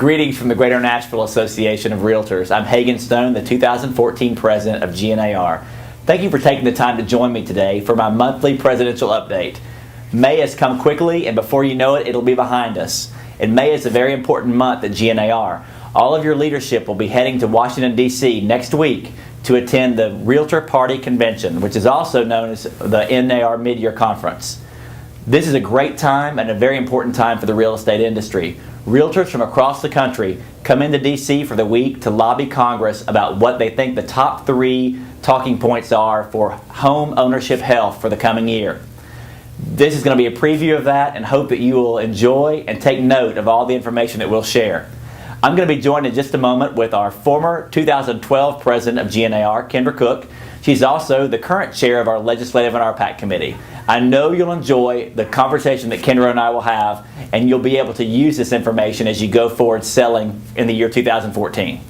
Greetings from the Greater Nashville Association of Realtors. I'm Hagan Stone, the 2014 president of GNAR. Thank you for taking the time to join me today for my monthly presidential update. May has come quickly, and before you know it, it'll be behind us. And May is a very important month at GNAR. All of your leadership will be heading to Washington, D.C. next week to attend the Realtor Party Convention, which is also known as the NAR Mid-Year Conference. This is a great time and a very important time for the real estate industry. Realtors from across the country come into D.C. for the week to lobby Congress about what they think the top 3 talking points are for home ownership health for the coming year. This is going to be a preview of that, and hope that you will enjoy and take note of all the information that we'll share. I'm going to be joined in just a moment with our former 2012 president of GNAR, Kendra Cooke. She's also the current chair of our Legislative and RPAC committee. I know you'll enjoy the conversation that Kendra and I will have, and you'll be able to use this information as you go forward selling in the year 2014.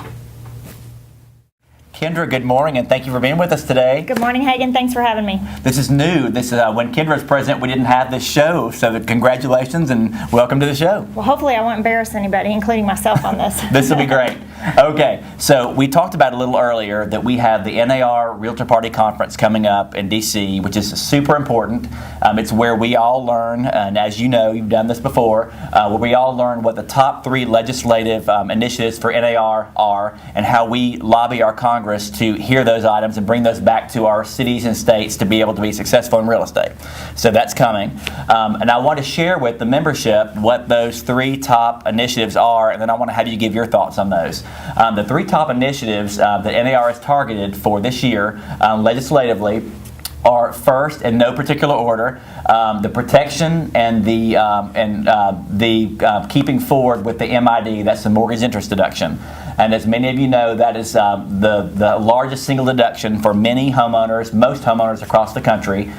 Kendra, good morning, and thank you for being with us today. Good morning, Hagan. Thanks for having me. This is new. This is when Kendra was president, we didn't have this show, so congratulations and welcome to the show. Well, hopefully I won't embarrass anybody, including myself, on this. This will be great. Okay, so we talked about a little earlier that we have the NAR Realtor Party Conference coming up in D.C., which is super important. It's where we all learn, and as you know, you've done this before, where we all learn what the top 3 legislative initiatives for NAR are and how we lobby our Congress to hear those items and bring those back to our cities and states to be able to be successful in real estate. So that's coming. And I want to share with the membership what those 3 top initiatives are, and then I want to have you give your thoughts on those. The 3 top initiatives that NAR has targeted for this year legislatively are, first, in no particular order, the protection and the keeping forward with the MID, that's the mortgage interest deduction. And as many of you know, that is the largest single deduction for many homeowners, most homeowners across the country.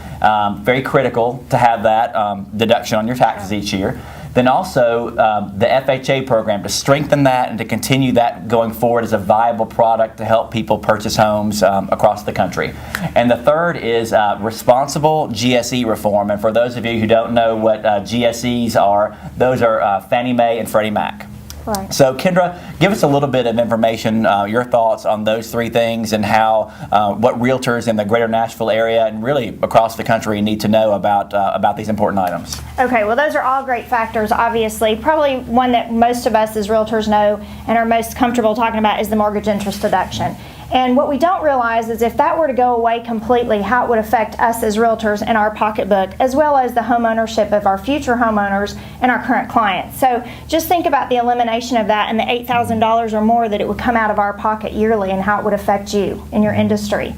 Very critical to have that deduction on your taxes each year. Then also the FHA program, to strengthen that and to continue that going forward as a viable product to help people purchase homes across the country. And the third is responsible GSE reform. And for those of you who don't know what GSEs are, those are Fannie Mae and Freddie Mac. Right. So Kendra, give us a little bit of information, your thoughts on those 3 things and how what realtors in the Greater Nashville area and really across the country need to know about these important items. Okay, well, those are all great factors, obviously. Probably one that most of us as realtors know and are most comfortable talking about is the mortgage interest deduction. And what we don't realize is if that were to go away completely, how it would affect us as realtors and our pocketbook, as well as the home ownership of our future homeowners and our current clients. So just think about the elimination of that and the $8,000 or more that it would come out of our pocket yearly and how it would affect you in your industry.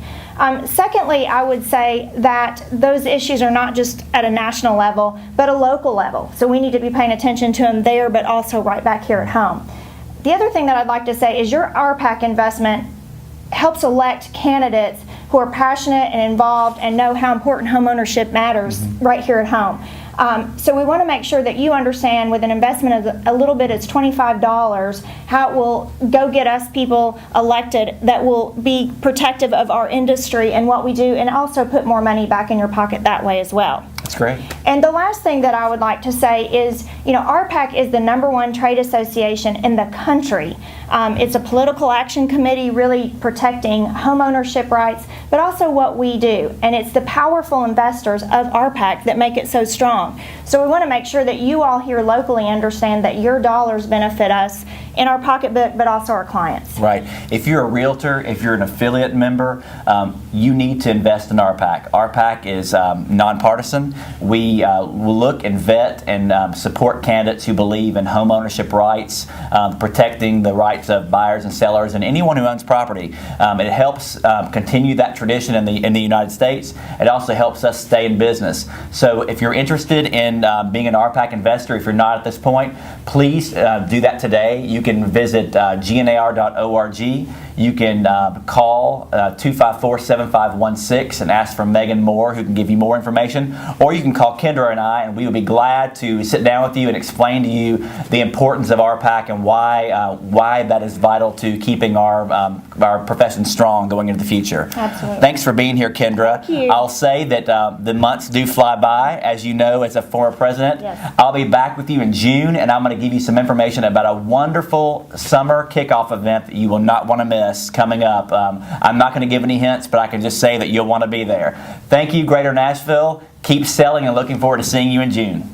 Secondly, I would say that those issues are not just at a national level, but a local level. So we need to be paying attention to them there, but also right back here at home. The other thing that I'd like to say is your RPAC investment helps elect candidates who are passionate and involved and know how important homeownership matters right here at home. So we want to make sure that you understand with an investment of a little bit, it's $25, how it will go get us people elected that will be protective of our industry and what we do, and also put more money back in your pocket that way as well. That's great. And the last thing that I would like to say is, RPAC is the #1 trade association in the country. It's a political action committee really protecting homeownership rights, but also what we do. And it's the powerful investors of RPAC that make it so strong. So we want to make sure that you all here locally understand that your dollars benefit us in our pocketbook, but also our clients. Right. If you're a realtor, if you're an affiliate member, you need to invest in RPAC. RPAC is nonpartisan. We will look and vet and support candidates who believe in home ownership rights, protecting the rights of buyers and sellers and anyone who owns property. It helps continue that tradition in the United States. It also helps us stay in business. So if you're interested in being an RPAC investor, if you're not at this point, please do that today. You can visit gnar.org. You can call 254-7516 and ask for Megan Moore, who can give you more information. Or you can call Kendra and I, and we would be glad to sit down with you and explain to you the importance of RPAC and why that is vital to keeping our profession strong going into the future. Absolutely. Thanks for being here, Kendra. Thank you. I'll say that the months do fly by. As you know, as a former president, Yes. I'll be back with you in June, and I'm going to give you some information about a wonderful summer kickoff event that you will not want to miss coming up. I'm not going to give any hints, but I can just say that you'll want to be there. Thank you, Greater Nashville. Keep selling and looking forward to seeing you in June.